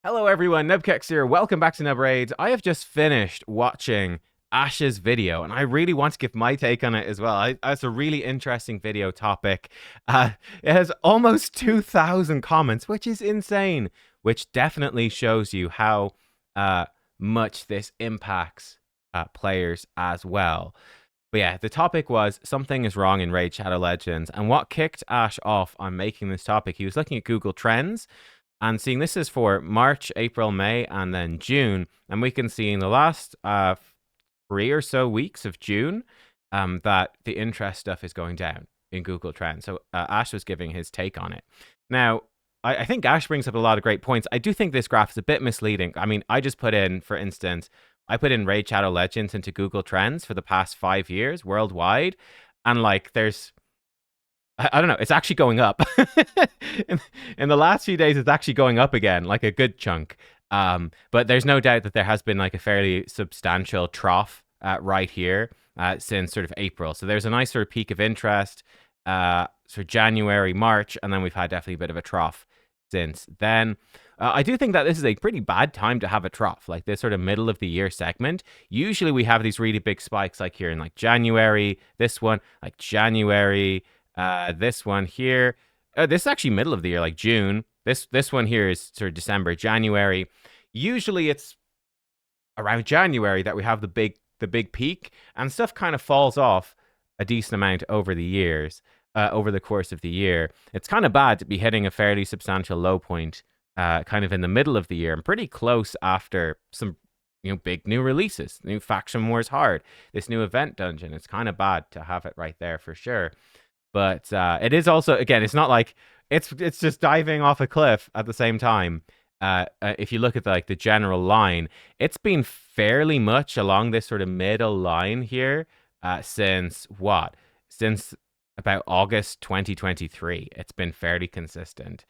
Hello everyone, nubkeks here. Welcome back to Nub Raids. I have just finished watching Ash's video, and I really want to give my take on it as well. It's a really interesting video topic. It has almost 2,000 comments, which is insane, which definitely shows you how uh, much this impacts players as well. But yeah, the topic was something is wrong in Raid Shadow Legends, and what kicked Ash off on making this topic, he was looking at Google Trends and seeing this is for March, April, May, and then June. And we can see in the last 3 or so weeks of June that the interest stuff is going down in Google Trends. So Ash was giving his take on it. Now, I think Ash brings up a lot of great points. I do think this graph is a bit misleading. I mean, I just put in, for instance, I put in Raid Shadow Legends into Google Trends for the past 5 years worldwide. And like, I don't know. It's actually going up. in the last few days, it's actually going up again, like a good chunk. But there's no doubt that there has been like a fairly substantial trough right here since sort of April. So there's a nice sort of peak of interest, sort of January, March, and then we've had definitely a bit of a trough since then. I do think that this is a pretty bad time to have a trough, like this sort of middle of the year segment. Usually we have these really big spikes, like here in like January, this one, like January. This one here, this is actually middle of the year, like June. This one here is sort of December, January. Usually it's around January that we have the big peak, and stuff kind of falls off a decent amount over the years, over the course of the year. It's kind of bad to be hitting a fairly substantial low point, kind of in the middle of the year, and pretty close after some big new releases, new Faction Wars Hard, this new event dungeon. It's kind of bad to have it right there for sure. But it is also, again, it's not like it's just diving off a cliff at the same time. If you look at the general line, it's been fairly much along this sort of middle line here since what? Since about August 2023. It's been fairly consistent.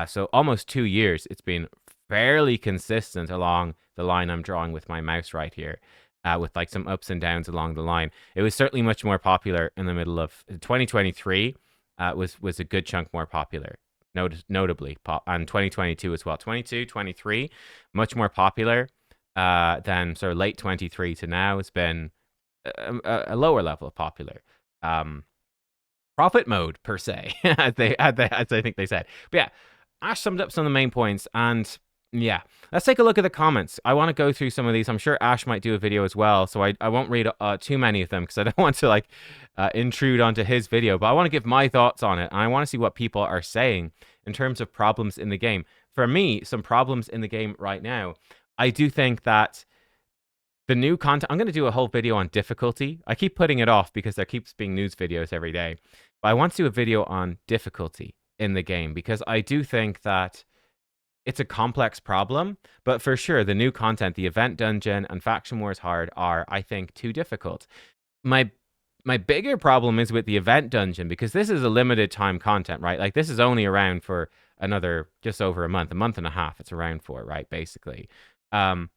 So almost 2 years, it's been fairly consistent along the line I'm drawing with my mouse right here. With like some ups and downs along the line. It was certainly much more popular in the middle of 2023. Was a good chunk more popular, notably, and 2022 as well. 22, 23, much more popular than sort of late 23 to now. It's been a lower level of popular. Profit mode per se, as I think they said. But yeah, Ash summed up some of the main points, and yeah, let's take a look at the comments. I want to go through some of these. I'm sure Ash might do a video as well, so I won't read too many of them because I don't want to like intrude onto his video. But I want to give my thoughts on it, and I want to see what people are saying in terms of problems in the game. For me, some problems in the game right now. I do think that the new content. I'm going to do a whole video on difficulty. I keep putting it off because there keeps being news videos every day, but I want to do a video on difficulty in the game because I do think that it's a complex problem, but for sure, the new content, the event dungeon and Faction Wars Hard are, I think, too difficult. My bigger problem is with the event dungeon because this is a limited time content, right? Like this is only around for another just over a month and a half. It's around for, right? Basically, and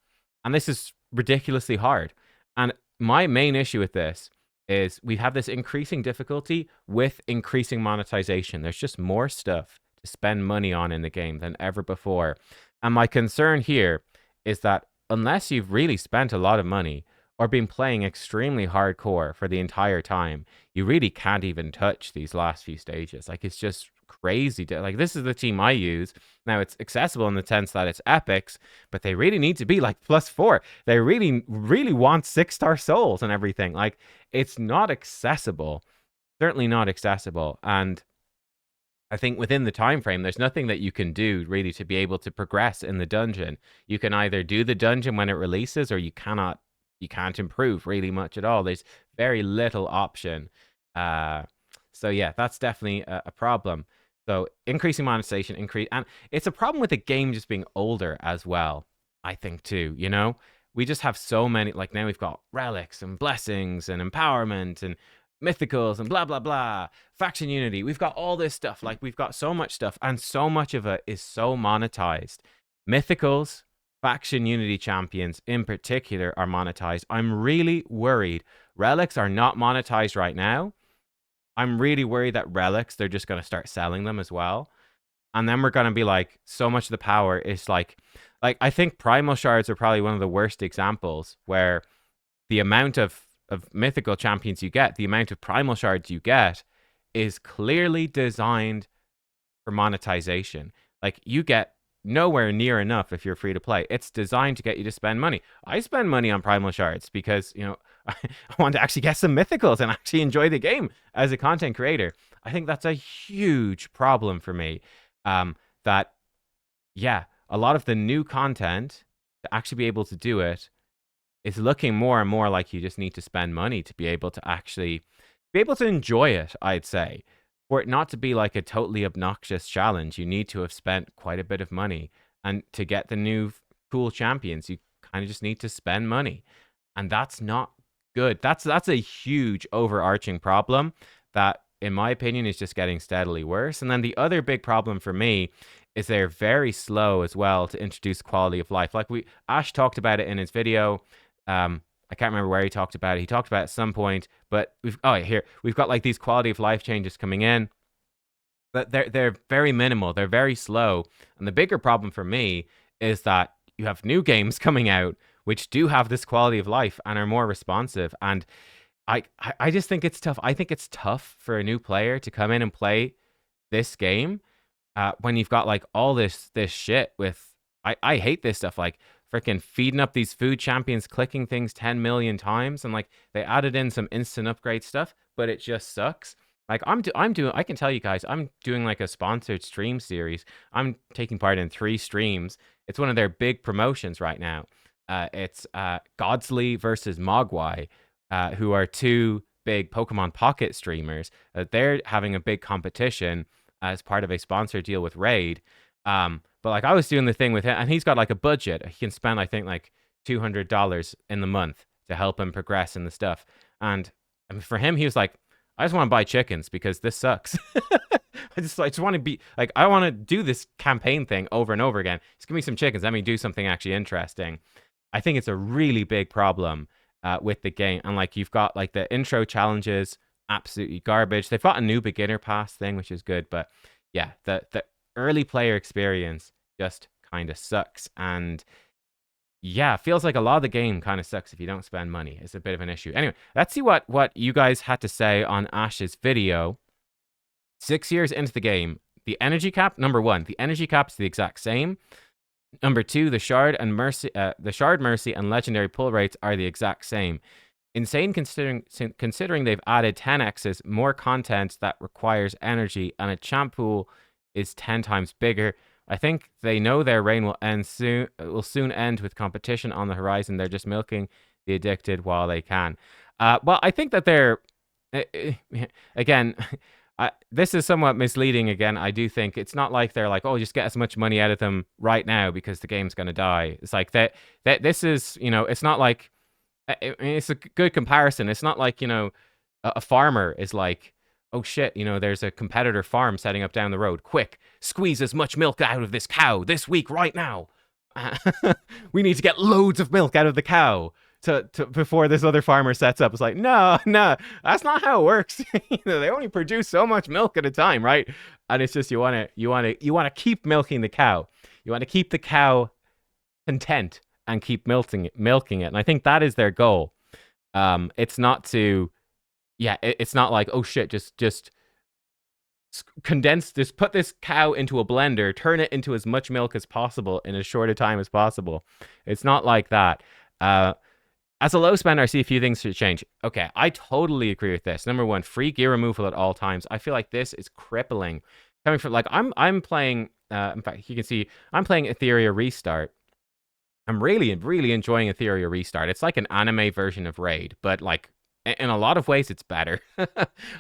this is ridiculously hard. And my main issue with this is we have this increasing difficulty with increasing monetization. There's just more stuff to spend money on in the game than ever before. And my concern here is that unless you've really spent a lot of money or been playing extremely hardcore for the entire time, you really can't even touch these last few stages. Like it's just crazy to like this is the team I use. Now it's accessible in the sense that it's epics, but they really need to be like +4. They really, really want 6-star souls and everything. Like it's not accessible. Certainly not accessible. And I think within the time frame, there's nothing that you can do really to be able to progress in the dungeon. You can either do the dungeon when it releases, or you can't improve really much at all. There's very little option. So yeah, that's definitely a problem. So increasing monetization, and it's a problem with the game just being older as well. I think too. We just have so many. Like now we've got relics and blessings and empowerment and mythicals and blah blah blah, faction unity. We've got all this stuff. Like we've got so much stuff, and so much of it is so monetized. Mythicals, faction unity champions in particular are monetized. I'm really worried relics are not monetized right now. I'm really worried that relics, they're just going to start selling them as well. and then we're gonna be like, so much of the power is like I think primal shards are probably one of the worst examples where the amount of mythical champions you get, the amount of primal shards you get, is clearly designed for monetization. Like you get nowhere near enough if you're free to play. It's designed to get you to spend money. I spend money on primal shards because, I want to actually get some mythicals and actually enjoy the game as a content creator. I think that's a huge problem for me. That yeah, a lot of the new content to actually be able to do it is looking more and more like you just need to spend money to be able to actually be able to enjoy it, I'd say. For it not to be like a totally obnoxious challenge, you need to have spent quite a bit of money. And to get the new cool champions, you kind of just need to spend money. And that's not good. That's a huge overarching problem that in my opinion is just getting steadily worse. And then the other big problem for me is they're very slow as well to introduce quality of life. Like Ash talked about it in his video. I can't remember where he talked about it. He talked about it at some point, but we've got like these quality of life changes coming in, but they're very minimal. They're very slow. And the bigger problem for me is that you have new games coming out which do have this quality of life and are more responsive. And I just think it's tough. I think it's tough for a new player to come in and play this game when you've got like all this shit with I hate this stuff like freaking feeding up these food champions, clicking things 10 million times, and like they added in some instant upgrade stuff, but it just sucks. Like I'm doing I can tell you guys, I'm doing like a sponsored stream series. I'm taking part in 3 streams. It's one of their big promotions right now. It's Godsley versus Mogwai, who are 2 big Pokemon Pocket streamers. They're having a big competition as part of a sponsored deal with Raid. But like I was doing the thing with him, and he's got like a budget. He can spend, I think, like $200 in the month to help him progress in the stuff. And I mean, for him, he was like, I just want to buy chickens because this sucks. I just want to be like, I want to do this campaign thing over and over again. Just give me some chickens. Let me do something actually interesting. I think it's a really big problem with the game. And like you've got like the intro challenges, absolutely garbage. They've got a new beginner pass thing, which is good, but yeah, the early player experience just kind of sucks. And yeah, feels like a lot of the game kind of sucks if you don't spend money. It's a bit of an issue. Anyway, let's see what you guys had to say on Ash's video. 6 years into the game, the energy cap, number 1, the energy cap's the exact same. Number 2, the shard mercy and legendary pull rates are the exact same. Insane considering they've added 10x's more content that requires energy, and a champ pool is 10 times bigger. I think they know their reign will soon end with competition on the horizon. They're just milking the addicted while they can. Well, I think that they're again. This is somewhat misleading. Again, I do think it's not like they're like, oh, just get as much money out of them right now because the game's gonna die. It's like that. This is, it's not like. It's a good comparison. It's not like a farmer is like, oh shit, there's a competitor farm setting up down the road. Quick, squeeze as much milk out of this cow this week right now. We need to get loads of milk out of the cow to before this other farmer sets up. It's like, no, that's not how it works. They only produce so much milk at a time, right? And it's just you want to keep milking the cow. You want to keep the cow content and keep milking it. And I think that is their goal. It's not to, it's not like, oh shit, just condense, just put this cow into a blender, turn it into as much milk as possible in as short a time as possible. It's not like that. As a low spender, I see a few things to change. Okay, I totally agree with this. Number 1, free gear removal at all times. I feel like this is crippling. Coming from like I'm playing. In fact, you can see I'm playing Etheria Restart. I'm really, really enjoying Etheria Restart. It's like an anime version of Raid, but like in a lot of ways, it's better.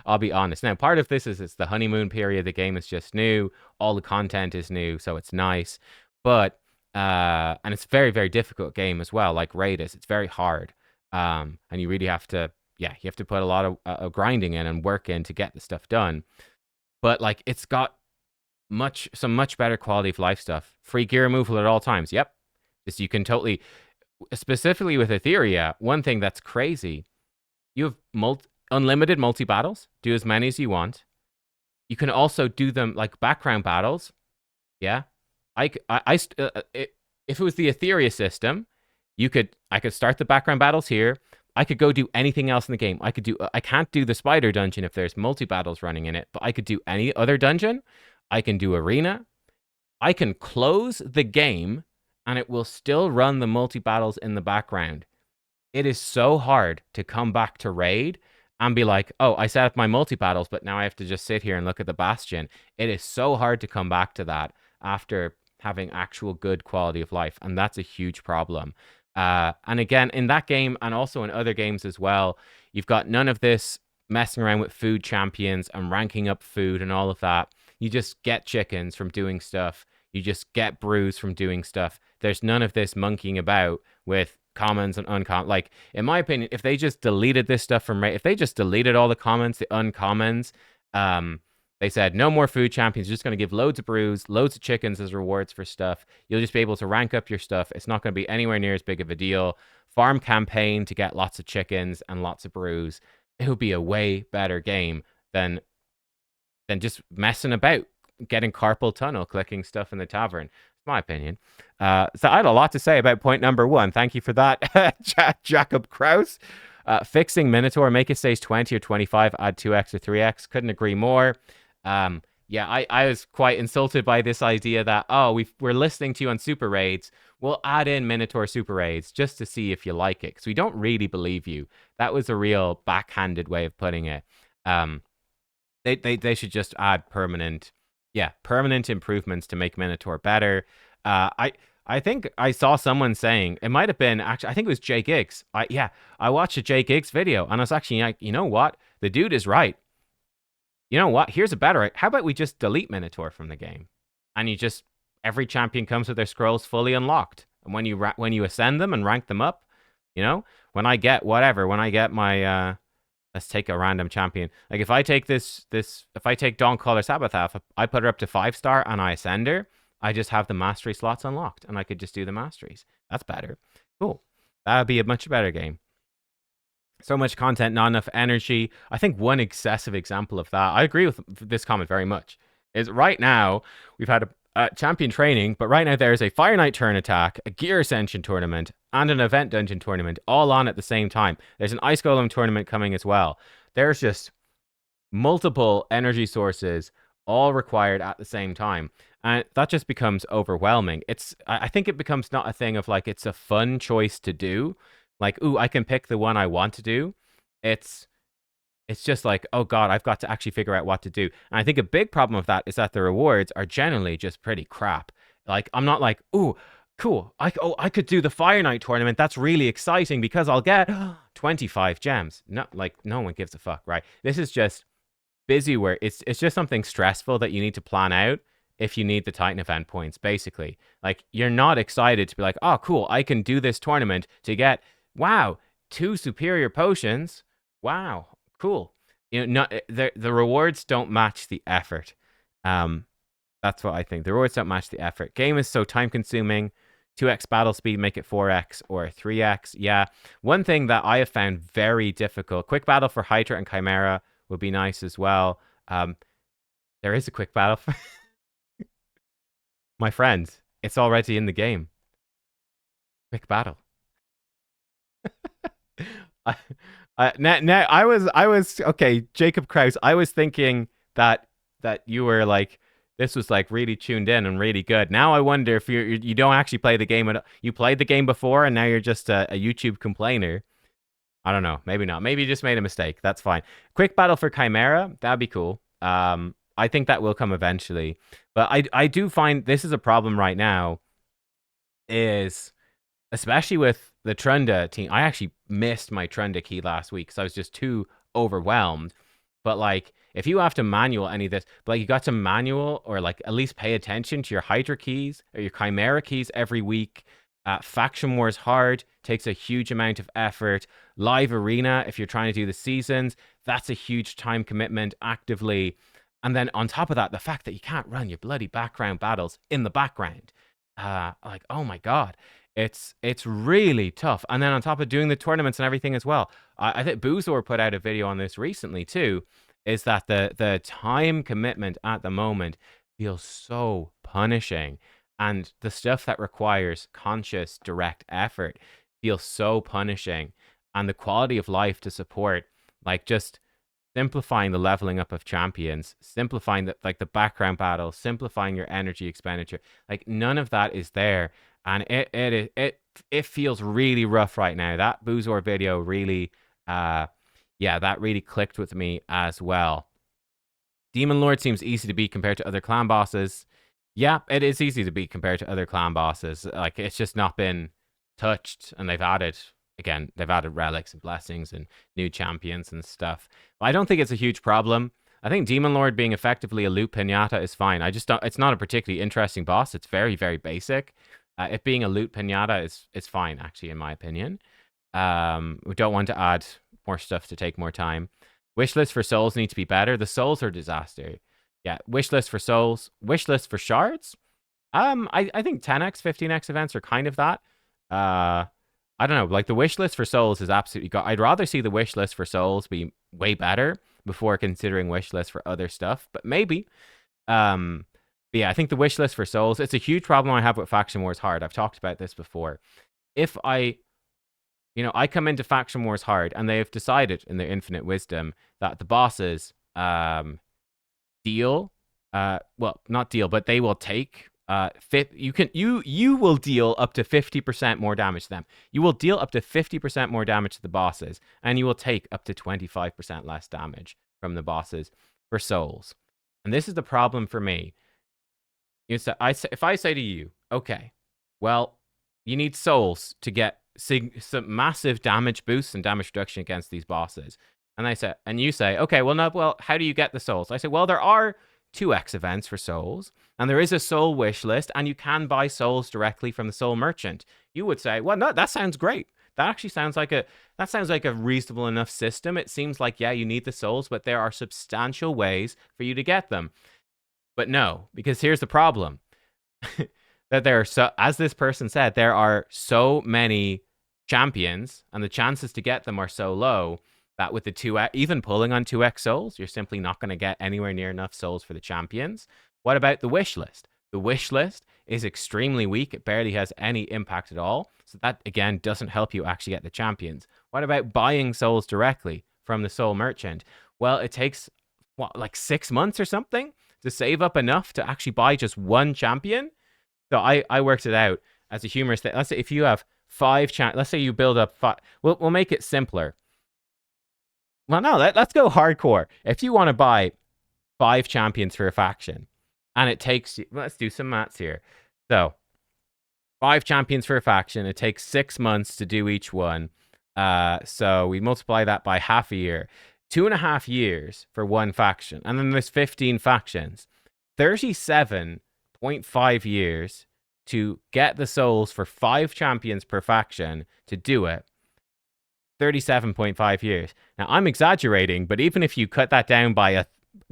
I'll be honest. Now, part of this is it's the honeymoon period. The game is just new. All the content is new, so it's nice. But and it's a very, very difficult game as well. Like Raid is, it's very hard. And you really have to, you have to put a lot of grinding in and work in to get the stuff done. But like it's got some much better quality of life stuff. Free gear removal at all times. Yep. Just you can totally, specifically with Etheria, one thing that's crazy, you have unlimited multi-battles. Do as many as you want. You can also do them like background battles. Yeah, if it was the Etheria system, I could start the background battles here. I could go do anything else in the game. I can't do the spider dungeon if there's multi battles running in it, but I could do any other dungeon. I can do arena. I can close the game, and it will still run the multi battles in the background. It is so hard to come back to raid and be like, oh, I set up my multi battles, but now I have to just sit here and look at the bastion. It is so hard to come back to that after having actual good quality of life, and that's a huge problem. And again, in that game and also in other games as well, you've got none of this messing around with food champions and ranking up food and all of that. You just get chickens from doing stuff. You just get brews from doing stuff. There's none of this monkeying about with commons and uncommons. Like, in my opinion, if they just deleted this stuff from if they just deleted all the comments, the uncommons, they said no more food champions. You're just going to give loads of brews, loads of chickens as rewards for stuff. You'll just be able to rank up your stuff. It's not going to be anywhere near as big of a deal. Farm campaign to get lots of chickens and lots of brews. It would be a way better game than just messing about, getting carpal tunnel, clicking stuff in the tavern. It's my opinion. So I had a lot to say about point number 1. Thank you for that, Jacob Kraus. Fixing Minotaur, make it stage 20 or 25, add 2x or 3x. Couldn't agree more. Yeah, I was quite insulted by this idea that, oh, we're listening to you on Super Raids. We'll add in Minotaur Super Raids just to see if you like it, because we don't really believe you. That was a real backhanded way of putting it. They should just add permanent improvements to make Minotaur better. I think I saw someone saying, it might have been actually, I think it was Jay Giggs. I watched a Jay Giggs video and I was actually like, you know what? The dude is right. You know what? Here's a better. How about we just delete Minotaur from the game, and every champion comes with their scrolls fully unlocked, and when you ascend them and rank them up, when I get my let's take a random champion. Like if I take if I take Dawncaller Sabathath, I put her up to 5-star and I ascend her, I just have the mastery slots unlocked and I could just do the masteries. That's better. Cool. That would be a much better game. So much content, not enough energy. I think one excessive example of that, I agree with this comment very much, is right now we've had a champion training, but right now there is a Fire Knight turn attack, a Gear Ascension tournament, and an Event Dungeon tournament all on at the same time. There's an Ice Golem tournament coming as well. There's just multiple energy sources all required at the same time. And that just becomes overwhelming. I think it becomes not a thing of like, it's a fun choice to do. Like, ooh, I can pick the one I want to do. It's just like, oh God, I've got to actually figure out what to do. And I think a big problem of that is that the rewards are generally just pretty crap. Like, I'm not like, ooh, cool. I could do the Fire Knight tournament. That's really exciting because I'll get 25 gems. No one gives a fuck, right? This is just busy work. It's just something stressful that you need to plan out if you need the Titan event points, basically. Like, you're not excited to be like, oh, cool, I can do this tournament to get, wow, 2 superior potions. Wow, cool. The rewards don't match the effort. That's what I think. The rewards don't match the effort. Game is so time consuming. 2x battle speed, make it 4x or 3x. Yeah. One thing that I have found very difficult, quick battle for Hydra and Chimera would be nice as well. There is a quick battle for my friends. It's already in the game. Quick battle. I was okay, Jacob Kraus. I was thinking that you were like, this was like really tuned in and really good. Now I wonder if you don't actually play the game. You played the game before and now you're just a YouTube complainer. I don't know. Maybe not. Maybe you just made a mistake. That's fine. Quick battle for Chimera. That'd be cool. I think that will come eventually. But I do find this is a problem right now, is especially with the Trunda team. I actually missed my Trunda key last week because I was just too overwhelmed. But like, if you have to manual any of this, but like you got to manual or like at least pay attention to your Hydra keys or your Chimera keys every week. Faction Wars hard takes a huge amount of effort. Live Arena, if you're trying to do the seasons, that's a huge time commitment actively. And then on top of that, the fact that you can't run your bloody background battles in the background. Like, oh my God. It's really tough. And then on top of doing the tournaments and everything as well. I think Boozor put out a video on this recently too, is that the time commitment at the moment, feels so punishing. And the stuff that requires conscious, direct effort feels so punishing. And the quality of life to support, like just simplifying the leveling up of champions, simplifying the background battles, simplifying your energy expenditure, like none of that is there. And it feels really rough right now. That Boozor video really yeah, that really clicked with me as well. Demon Lord seems easy to beat compared to other clan bosses. Yeah, it is easy to beat compared to other clan bosses. Like, it's just not been touched, and they've added relics and blessings and new champions and stuff. But I don't think it's a huge problem. I think Demon Lord being effectively a loot pinata is fine. I just don't. It's not a particularly interesting boss. It's very, very basic. It being a loot pinata is fine, actually, in my opinion. We don't want to add more stuff to take more time. Wishlist for souls need to be better. The souls are disaster. Yeah, wishlist for souls. Wishlist for shards. I think 10x, 15x events are kind of that. I don't know. Like, the wishlist for souls is absolutely. I'd rather see the wishlist for souls be way better before considering wishlist for other stuff. But maybe. But yeah, I think the wishlist for souls. It's a huge problem I have with Faction Wars Hard. I've talked about this before. If I come into Faction Wars Hard, and they've decided in their infinite wisdom that the bosses deal, well, not deal, but they will take you will deal up to 50% more damage to them. You will deal up to 50% more damage to the bosses, and you will take up to 25% less damage from the bosses for souls. And this is the problem for me. If I say to you, okay, well, you need souls to get some massive damage boosts and damage reduction against these bosses. And you say, okay, well, no, well, how do you get the souls? I say, well, there are 2x events for souls, and there is a soul wish list, and you can buy souls directly from the soul merchant. You would say, well, no, that sounds great. That actually sounds like a reasonable enough system. It seems like, yeah, you need the souls, but there are substantial ways for you to get them. But no, because here's the problem. That there are as this person said, there are so many champions, and the chances to get them are so low that with the 2x, even pulling on 2x souls, you're simply not going to get anywhere near enough souls for the champions. What about the wish list? The wish list is extremely weak. It barely has any impact at all. So that, again, doesn't help you actually get the champions. What about buying souls directly from the soul merchant? Well, it takes, like 6 months or something to save up enough to actually buy just one champion? So I worked it out as a humorous thing. Let's say if you have 5 let's say you build up 5. We'll make it simpler. Well, no, let's go hardcore. If you want to buy 5 champions for a faction, and it takes you, let's do some maths here. So 5 champions for a faction, it takes 6 months to do each one. So we multiply that by half a year. 2.5 years for one faction. And then there's 15 factions. 37.5 years to get the souls for 5 champions per faction to do it. 37.5 years. Now, I'm exaggerating, but even if you cut that down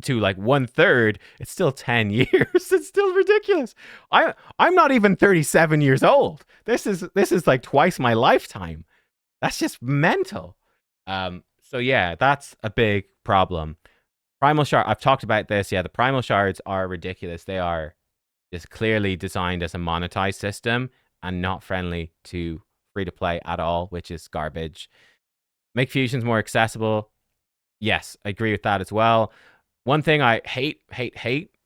to like 1/3, it's still 10 years. It's still ridiculous. I'm not even 37 years old. This is like twice my lifetime. That's just mental. So yeah, that's a big problem. Primal Shard, I've talked about this. Yeah, the Primal Shards are ridiculous. They are just clearly designed as a monetized system and not friendly to free-to-play at all, which is garbage. Make fusions more accessible. Yes, I agree with that as well. One thing I hate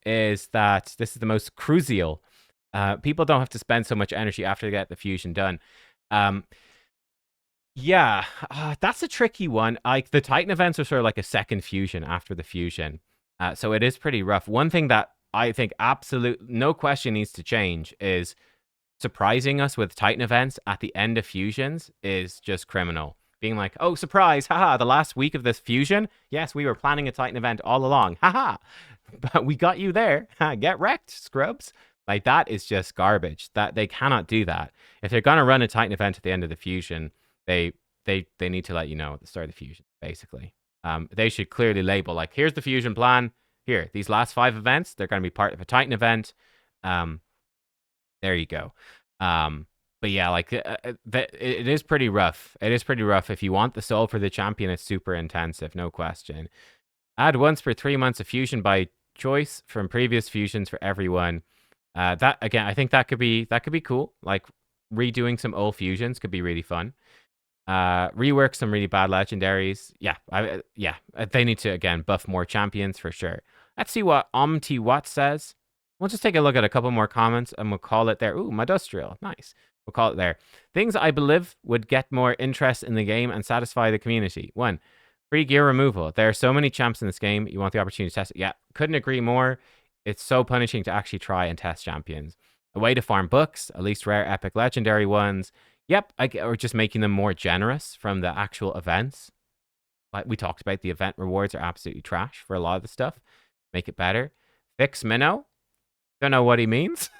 is that this is the most crucial. People don't have to spend so much energy after they get the fusion done. Yeah, that's a tricky one. Like, the Titan events are sort of like a second fusion after the fusion. So it is pretty rough. One thing that I think no question needs to change is surprising us with Titan events at the end of fusions is just criminal. Being like, oh, surprise, haha, the last week of this fusion? Yes, we were planning a Titan event all along, haha. But we got you there. Get wrecked, scrubs. Like, that is just garbage. That they cannot do that. If they're gonna run a Titan event at the end of the fusion, they need to let you know at the start of the fusion, basically. They should clearly label, like, here's the fusion plan. Here, these last 5 events, they're going to be part of a Titan event. There you go. But yeah, like, it is pretty rough. It is pretty rough. If you want the soul for the champion, it's super intensive, no question. Add once per 3 months of fusion by choice from previous fusions for everyone. That again, I think that could be cool. Like redoing some old fusions could be really fun. Rework some really bad legendaries. Yeah, they need to again buff more champions for sure. Let's see what Omti Watt says. We'll just take a look at a couple more comments and we'll call it there. Ooh, Industrial, nice. We'll call it there. Things I believe would get more interest in the game and satisfy the community. 1, free gear removal. There are so many champs in this game. You want the opportunity to test it. Yeah, couldn't agree more. It's so punishing to actually try and test champions. A way to farm books, at least rare, epic, legendary ones. Yep, or just making them more generous from the actual events. Like we talked about, the event rewards are absolutely trash for a lot of the stuff. Make it better. Fix Minnow. Don't know what he means.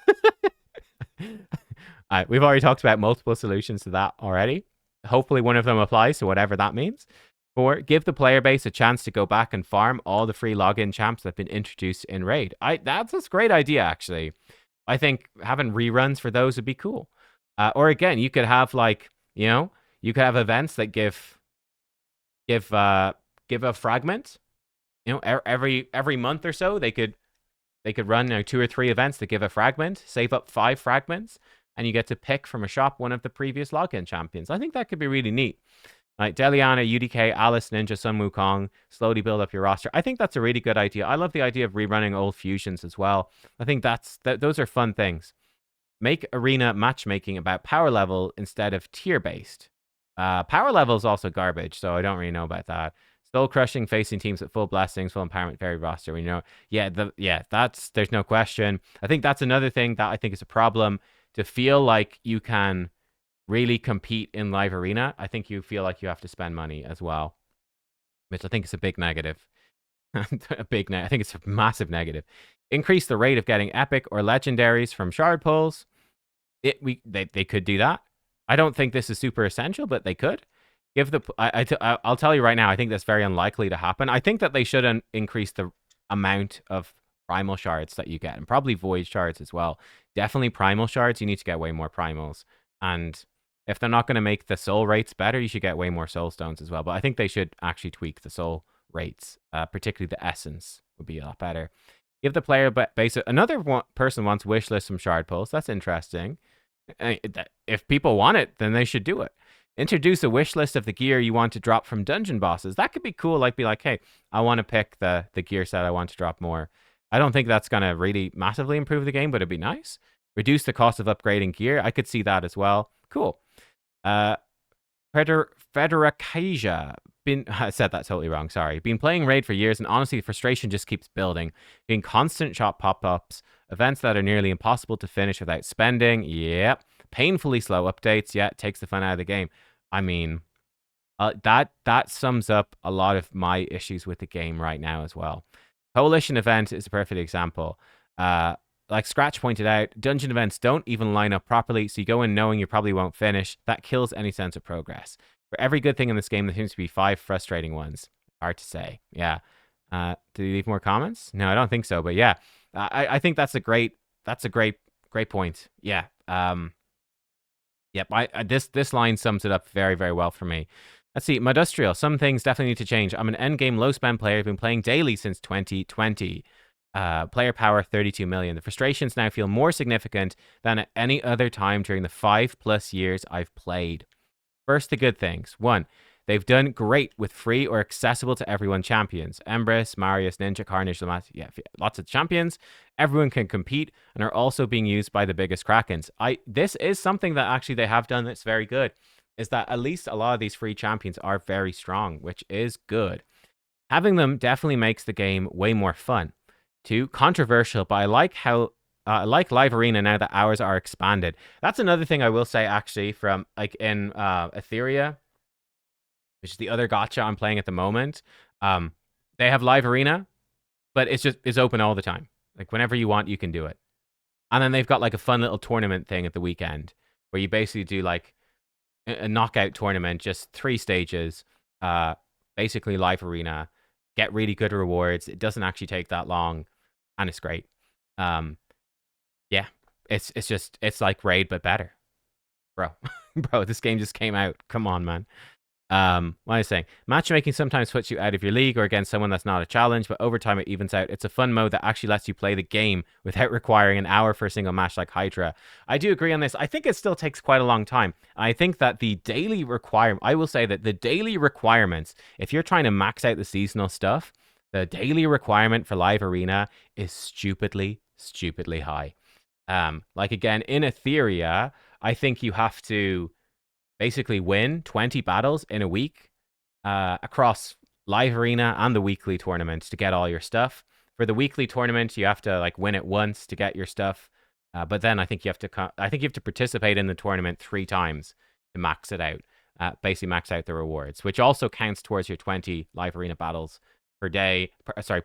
We've already talked about multiple solutions to that already. Hopefully one of them applies to whatever that means. 4, give the player base a chance to go back and farm all the free login champs that have been introduced in Raid. That's a great idea, actually. I think having reruns for those would be cool. Or again, you could have you could have events that give a fragment. Every month or so, they could run 2 or 3 events that give a fragment, save up 5 fragments, and you get to pick from a shop one of the previous login champions. I think that could be really neat. Like Deliana, UDK, Alice, Ninja, Sun Wukong, slowly build up your roster. I think that's a really good idea. I love the idea of rerunning old fusions as well. I think those are fun things. Make arena matchmaking about power level instead of tier-based. Power level is also garbage, so I don't really know about that. Soul crushing, facing teams with full blessings, full empowerment, very roster. There's no question. I think that's another thing that I think is a problem. To feel like you can really compete in live arena, I think you feel like you have to spend money as well, which I think is a big negative. I think it's a massive negative. Increase the rate of getting epic or legendaries from shard pulls. They could do that. I don't think this is super essential, but they could. I'll tell you right now, I think that's very unlikely to happen. I think that they should increase the amount of primal shards that you get, and probably void shards as well. Definitely primal shards. You need to get way more primals. And if they're not going to make the soul rates better, you should get way more soul stones as well. But I think they should actually tweak the soul rates, particularly the essence would be a lot better. Give the player base. Another person wants wishlist some shard pulls. That's interesting. If people want it, then they should do it. Introduce a wish list of the gear you want to drop from dungeon bosses. That could be cool. Like, be like, hey, I want to pick the gear set I want to drop more. I don't think that's going to really massively improve the game, but it'd be nice. Reduce the cost of upgrading gear. I could see that as well. Cool. Federacasia. I said that totally wrong. Sorry. Been playing Raid for years, and honestly, the frustration just keeps building. Being constant shop pop-ups, events that are nearly impossible to finish without spending. Yep. Painfully slow updates. Yeah, it takes the fun out of the game. I mean, that sums up a lot of my issues with the game right now as well. Coalition event is a perfect example. Like Scratch pointed out, dungeon events don't even line up properly, so you go in knowing you probably won't finish. That kills any sense of progress. For every good thing in this game, there seems to be 5 frustrating ones. Hard to say. Yeah. Did you leave more comments? No, I don't think so. But yeah, I think that's a great point. Yeah. Yep. This line sums it up very, very well for me. Let's see. Industrial. Some things definitely need to change. I'm an endgame low spend player. I've been playing daily since 2020. Player power 32 million. The frustrations now feel more significant than at any other time during the 5+ years I've played. First, the good things. 1, they've done great with free or accessible to everyone champions. Empress, Marius, Ninja, Carnage, lots of champions. Everyone can compete and are also being used by the biggest Krakens. This is something that actually they have done that's very good, is that at least a lot of these free champions are very strong, which is good. Having them definitely makes the game way more fun. 2, controversial, but I like how like Live Arena now that hours are expanded. That's another thing I will say, actually, from like in Etheria, which is the other gacha I'm playing at the moment. They have Live Arena, but it's open all the time. Like whenever you want, you can do it. And then they've got like a fun little tournament thing at the weekend where you basically do like a knockout tournament, just 3 stages, basically Live Arena, get really good rewards. It doesn't actually take that long, and it's great. Yeah, it's like Raid but better, bro. Bro, this game just came out. Come on, man. What I was saying, matchmaking sometimes puts you out of your league or against someone that's not a challenge, but over time it evens out. It's a fun mode that actually lets you play the game without requiring an hour for a single match like Hydra. I do agree on this. I think it still takes quite a long time. I think that the daily requirement, I will say that the daily requirements, if you're trying to max out the seasonal stuff, the daily requirement for Live Arena is stupidly, stupidly high. Like again, in Etheria, I think you have to basically win 20 battles in a week across Live Arena and the weekly tournament to get all your stuff. For the weekly tournament, you have to like win it once to get your stuff. But then I think you have to participate in the tournament 3 times to max it out. Basically max out the rewards, which also counts towards your 20 Live Arena battles per day,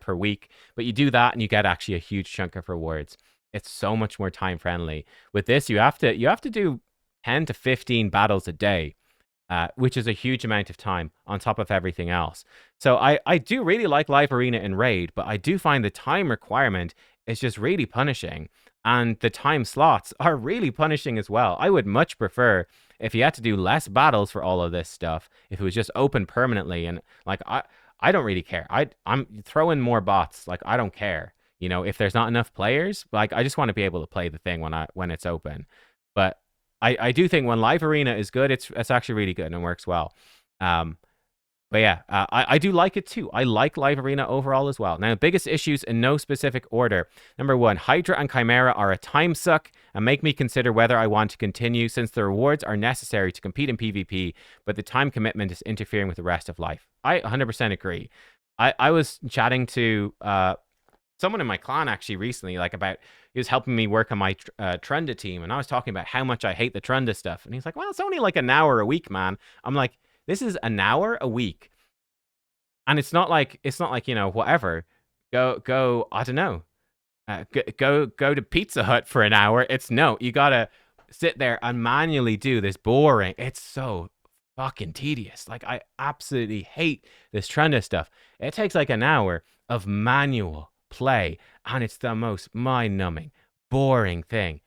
per week. But you do that and you get actually a huge chunk of rewards. It's so much more time friendly. With this, you have to do 10 to 15 battles a day, which is a huge amount of time on top of everything else. So I do really like Live Arena in Raid, but I do find the time requirement is just really punishing. And the time slots are really punishing as well. I would much prefer if you had to do less battles for all of this stuff, if it was just open permanently. And like, I don't really care. I'm throwing more bots. Like, I don't care. You know, if there's not enough players, like I just want to be able to play the thing when it's open. But I do think when Live Arena is good, it's actually really good and works well. But yeah, I do like it too. I like Live Arena overall as well. Now, biggest issues in no specific order. Number 1, Hydra and Chimera are a time suck and make me consider whether I want to continue since the rewards are necessary to compete in PvP, but the time commitment is interfering with the rest of life. I 100% agree. I was chatting to someone in my clan actually recently, like about, he was helping me work on my Trunda team, and I was talking about how much I hate the Trunda stuff, and he's like, well, it's only like an hour a week, man. I'm like, this is an hour a week, and it's not like you know, whatever. Go. I don't know. Go to Pizza Hut for an hour. It's no. You gotta sit there and manually do this boring. It's so fucking tedious. Like I absolutely hate this Trenda stuff. It takes like an hour of manual play, and it's the most mind-numbing, boring thing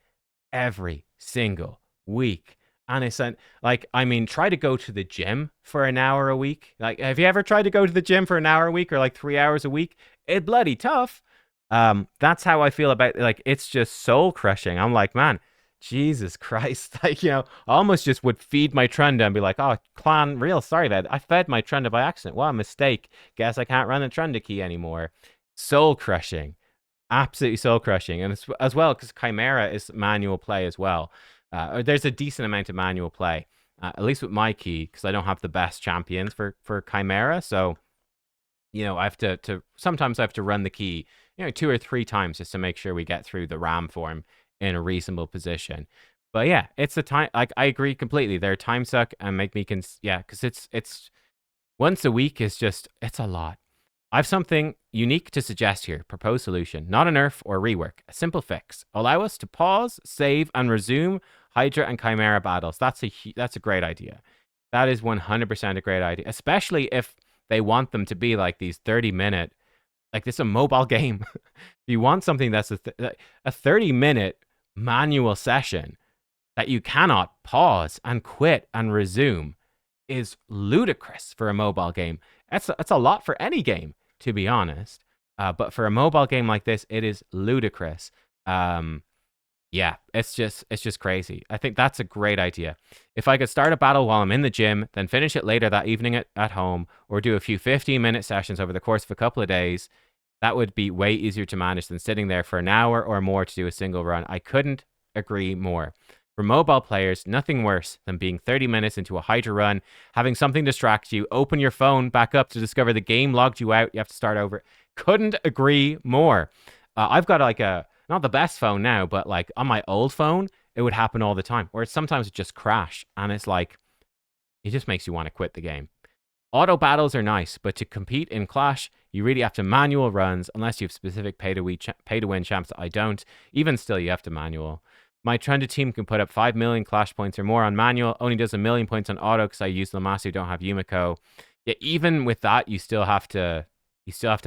every single week. And it's like, I mean, try to go to the gym for an hour a week. Like, have you ever tried to go to the gym for an hour a week or like 3 hours a week? It's bloody tough. That's how I feel about, like, it's just soul crushing. I'm like, man, Jesus Christ. Like, you know, I almost just would feed my Trunda and be like, oh, clan, real sorry that I fed my Trunda by accident. What a mistake. Guess I can't run the Trunda key anymore. Soul crushing. Absolutely soul crushing. And it's, as well, because Chimera is manual play as well. There's a decent amount of manual play, at least with my key, because I don't have the best champions for Chimera. So, you know, I have to sometimes I have to run the key, you know, 2 or 3 times just to make sure we get through the ram form in a reasonable position. But yeah, it's a time. Like, I agree completely. They're time suck and make me because it's once a week is just, it's a lot. I have something unique to suggest here. Proposed solution, not a nerf or rework. A simple fix. Allow us to pause, save, and resume Hydra and Chimera battles. That's a great idea. That is 100% a great idea, especially if they want them to be like these 30-minute, like this is a mobile game. If you want something that's a 30-minute manual session that you cannot pause and quit and resume is ludicrous for a mobile game. That's a lot for any game, to be honest. But for a mobile game like this, it is ludicrous. Yeah, it's just crazy. I think that's a great idea. If I could start a battle while I'm in the gym, then finish it later that evening at home, or do a few 15-minute sessions over the course of a couple of days, that would be way easier to manage than sitting there for an hour or more to do a single run. I couldn't agree more. For mobile players, nothing worse than being 30 minutes into a Hydra run, having something distract you, open your phone back up to discover the game logged you out, you have to start over. Couldn't agree more. I've got like not the best phone now, but like on my old phone, it would happen all the time. Or sometimes it just crash, and it's like, it just makes you want to quit the game. Auto battles are nice, but to compete in Clash, you really have to manual runs, unless you have specific pay-to-win champs that I don't. Even still, you have to manual. My Trunda team can put up 5 million Clash points or more on manual, only does 1 million points on auto because I use Lamasi who don't have Yumiko. Yeah, even with that, you still have to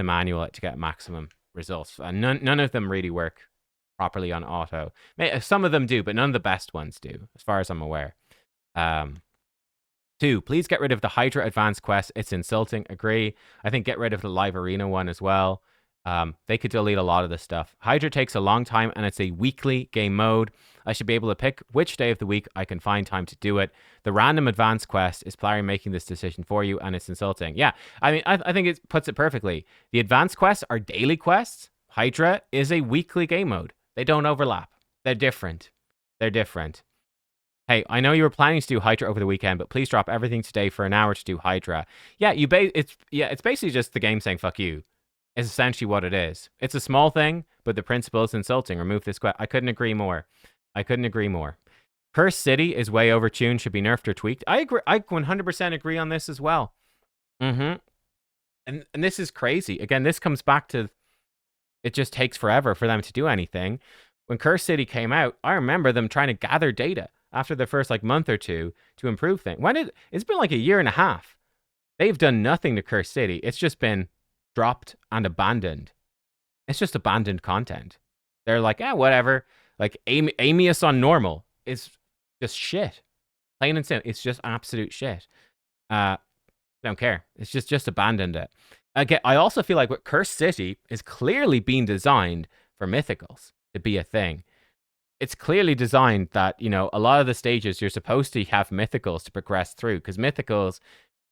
manual it to get maximum results. And none of them really work properly on auto. Some of them do, but none of the best ones do, as far as I'm aware. To 2, please get rid of the Hydra Advanced Quest. It's insulting. Agree. I think get rid of the Live Arena one as well. They could delete a lot of this stuff. Hydra takes a long time, and it's a weekly game mode. I should be able to pick which day of the week I can find time to do it. The random advanced quest is Plarium making this decision for you, and it's insulting. Yeah, I mean, I think it puts it perfectly. The advanced quests are daily quests. Hydra is a weekly game mode. They don't overlap. They're different. They're different. Hey, I know you were planning to do Hydra over the weekend, but please drop everything today for an hour to do Hydra. Yeah, it's basically just the game saying fuck you. Is essentially what it is. It's a small thing, but the principle is insulting. Remove this quest. I couldn't agree more. Cursed City is way overtuned, should be nerfed or tweaked. I agree. I 100% agree on this as well. And this is crazy. Again, this comes back to it just takes forever for them to do anything. When Cursed City came out, I remember them trying to gather data after the first month or two to improve things. It's been like a year and a half. They've done nothing to Cursed City. It's just been dropped and abandoned. It's just abandoned content. They're like, whatever. Like, Amius on normal is just shit. Plain and simple. It's just absolute shit. Don't care. It's just abandoned it. Again, I also feel like what Cursed City is clearly being designed for mythicals to be a thing. It's clearly designed that, a lot of the stages you're supposed to have mythicals to progress through, because mythicals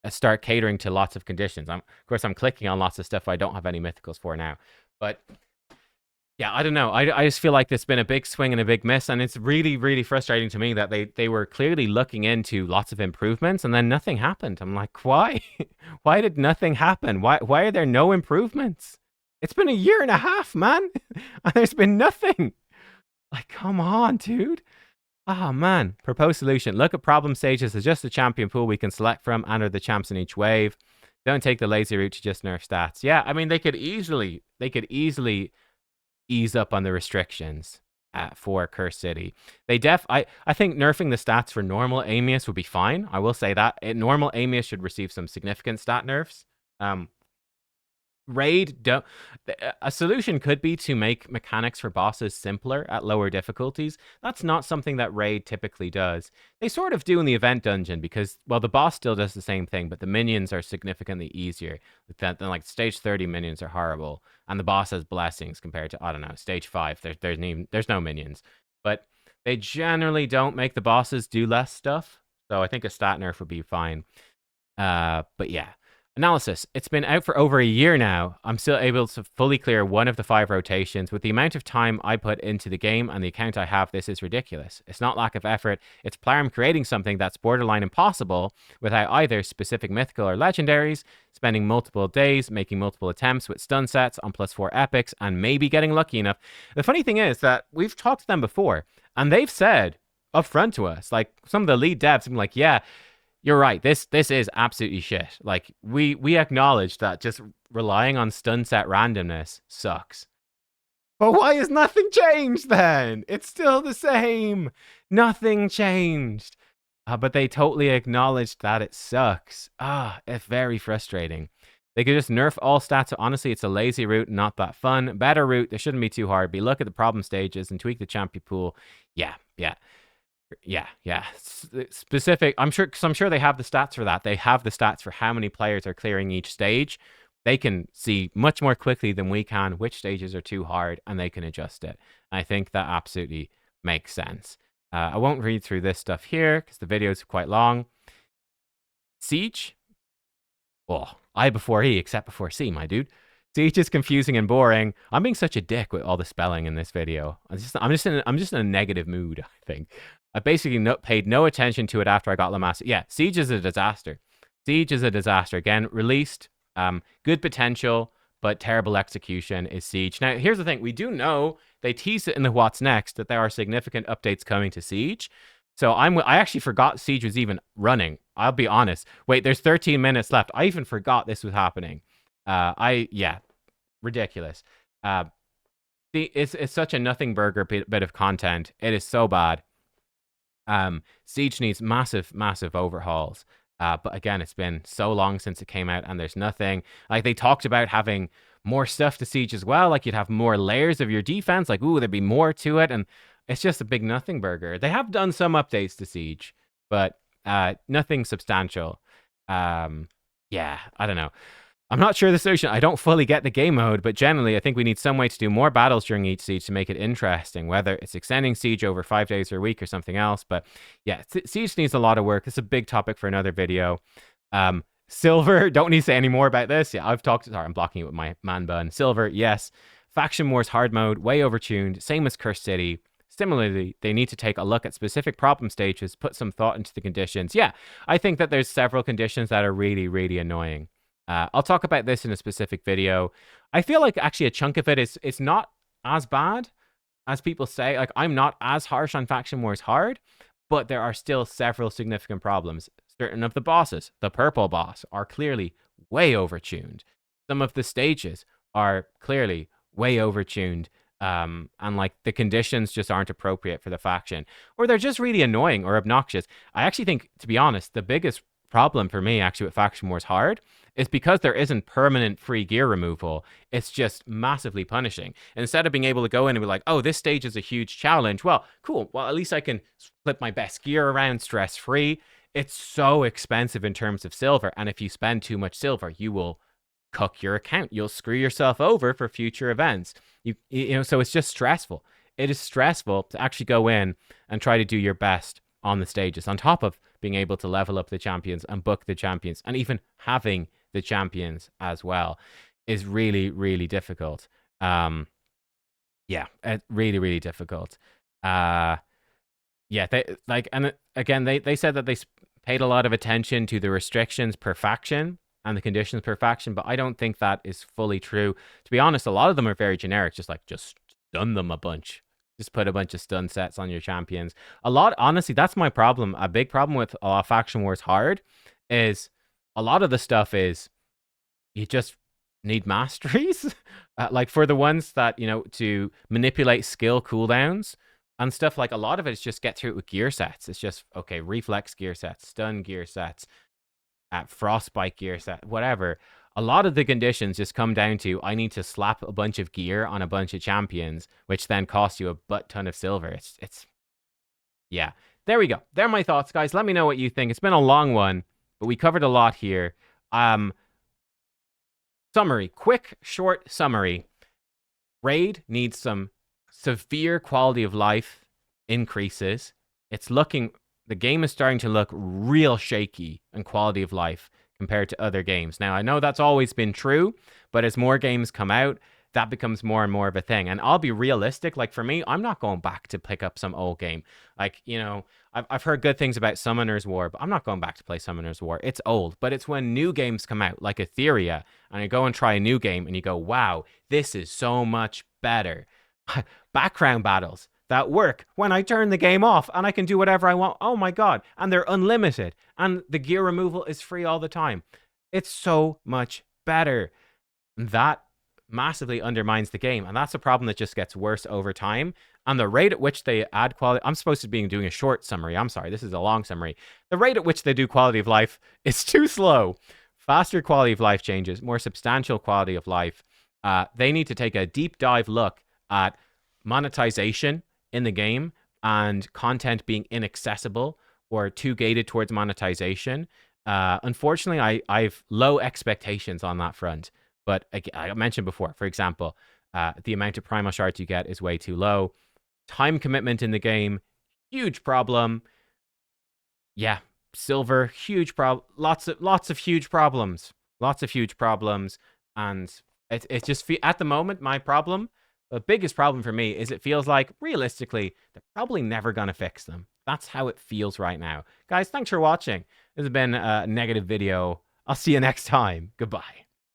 start catering to lots of conditions. Of course, I'm clicking on lots of stuff I don't have any mythicals for now. But yeah, I don't know. I just feel like there's been a big swing and a big miss, and it's really, really frustrating to me that they were clearly looking into lots of improvements, and then nothing happened. I'm like, why? Why did nothing happen? Why are there no improvements? It's been a year and a half, man, and there's been nothing. Like, come on, dude. Oh, man. Proposed solution. Look at problem stages as just a champion pool we can select from and are the champs in each wave. Don't take the lazy route to just nerf stats. Yeah, I mean, they could easily ease up on the restrictions for Cursed City. I think nerfing the stats for normal Amius would be fine. I will say that. Normal Amius should receive some significant stat nerfs. Raid, a solution could be to make mechanics for bosses simpler at lower difficulties. That's not something that Raid typically does. They sort of do in the event dungeon because, well, the boss still does the same thing, but the minions are significantly easier. Than stage 30 minions are horrible, and the boss has blessings compared to, I don't know, stage 5. There's no minions. But they generally don't make the bosses do less stuff, so I think a stat nerf would be fine. But yeah. Analysis. It's been out for over a year now. I'm still able to fully clear one of the 5 rotations. With the amount of time I put into the game and the account I have, this is ridiculous. It's not lack of effort. It's Plarium creating something that's borderline impossible without either specific mythical or legendaries, spending multiple days, making multiple attempts with stun sets on +4 epics, and maybe getting lucky enough. The funny thing is that we've talked to them before, and they've said up front to us, like some of the lead devs have been like, yeah, you're right. This is absolutely shit. Like, we acknowledge that just relying on stun set randomness sucks. But why has nothing changed then? It's still the same. Nothing changed. But they totally acknowledged that it sucks. It's very frustrating. They could just nerf all stats. So honestly, it's a lazy route, not that fun. Better route. They shouldn't be too hard. But look at the problem stages and tweak the champion pool. Yeah. Specific. I'm sure they have the stats for that. They have the stats for how many players are clearing each stage. They can see much more quickly than we can which stages are too hard, and they can adjust it. I think that absolutely makes sense. I won't read through this stuff here because the videos are quite long. Siege. Oh, I before E, except before C, my dude. Siege is confusing and boring. I'm being such a dick with all the spelling in this video. I'm just in a negative mood, I think. I basically paid no attention to it after I got La Masse. Yeah, Siege is a disaster. Again, released, good potential, but terrible execution is Siege. Now, here's the thing. We do know they tease it in the What's Next that there are significant updates coming to Siege. So I actually forgot Siege was even running. I'll be honest. Wait, there's 13 minutes left. I even forgot this was happening. Ridiculous. It's such a nothing burger bit of content. It is so bad. Siege needs massive overhauls. But again, it's been so long since it came out, and there's nothing. Like, they talked about having more stuff to Siege as well. Like, you'd have more layers of your defense. Like, ooh, there'd be more to it, and it's just a big nothing burger. They have done some updates to Siege, but Nothing substantial. Yeah, I don't know. I'm not sure the solution. I don't fully get the game mode, but generally, I think we need some way to do more battles during each siege to make it interesting, whether it's extending siege over 5 days or a week or something else. But yeah, siege needs a lot of work. It's a big topic for another video. Silver, don't need to say any more about this. Yeah, I've talked. Sorry, I'm blocking it with my man bun. Silver, yes. Faction Wars hard mode, way overtuned. Same as Cursed City. Similarly, they need to take a look at specific problem stages, put some thought into the conditions. Yeah, I think that there's several conditions that are really, really annoying. I'll talk about this in a specific video. I feel like actually a chunk of it is it's not as bad as people say. Like, I'm not as harsh on Faction Wars hard, but there are still several significant problems. Certain of the bosses, the purple boss, are clearly way overtuned. Some of the stages are clearly way overtuned. And like the conditions just aren't appropriate for the faction, or they're just really annoying or obnoxious. I actually think, to be honest, the biggest problem for me actually with Faction Wars hard is because there isn't permanent free gear removal. It's just massively punishing. Instead of being able to go in and be like, oh, this stage is a huge challenge. Well, cool. Well, at least I can flip my best gear around stress free. It's so expensive in terms of silver, and if you spend too much silver, you will cook your account. You'll screw yourself over for future events. You know, so it's just stressful. It is stressful to actually go in and try to do your best on the stages, on top of being able to level up the champions and book the champions, and even having the champions as well is really, really difficult. Yeah, really, really difficult. Yeah, they like, and again, they said that they paid a lot of attention to the restrictions per faction and the conditions per faction, but I don't think that is fully true. To be honest, a lot of them are very generic, just stun them a bunch. Just put a bunch of stun sets on your champions. Honestly, that's my problem. A big problem with Faction Wars hard is a lot of the stuff is you just need masteries. Like for the ones that, you know, to manipulate skill cooldowns and stuff, like a lot of it is just get through it with gear sets. It's just, okay, reflex gear sets, stun gear sets, frostbite gear set, whatever. A lot of the conditions just come down to I need to slap a bunch of gear on a bunch of champions, which then costs you a butt ton of silver. It's yeah. There we go. There are my thoughts, guys. Let me know what you think. It's been a long one, but we covered a lot here. Summary, quick, short summary. Raid needs some severe quality of life increases. The game is starting to look real shaky in quality of life compared to other games. Now, I know that's always been true, but as more games come out, that becomes more and more of a thing. And I'll be realistic. Like, for me, I'm not going back to pick up some old game. Like, you know, I've heard good things about Summoner's War, but I'm not going back to play Summoner's War. It's old, but it's when new games come out, like Etheria, and you go and try a new game, and you go, wow, this is so much better. Background battles that work when I turn the game off and I can do whatever I want. Oh my God. And they're unlimited. And the gear removal is free all the time. It's so much better. That massively undermines the game. And that's a problem that just gets worse over time. And the rate at which they add quality, I'm supposed to be doing a short summary. I'm sorry, this is a long summary. The rate at which they do quality of life is too slow. Faster quality of life changes, more substantial quality of life. They need to take a deep dive look at monetization in the game and content being inaccessible or too gated towards monetization. Unfortunately, I've low expectations on that front. But I mentioned before, for example, the amount of primal shards you get is way too low. Time commitment in the game, huge problem. Yeah, silver, huge problem. Lots of huge problems. Lots of huge problems. And it's just, at the moment, my problem, the biggest problem for me is it feels like, realistically, they're probably never going to fix them. That's how it feels right now. Guys, thanks for watching. This has been a negative video. I'll see you next time. Goodbye.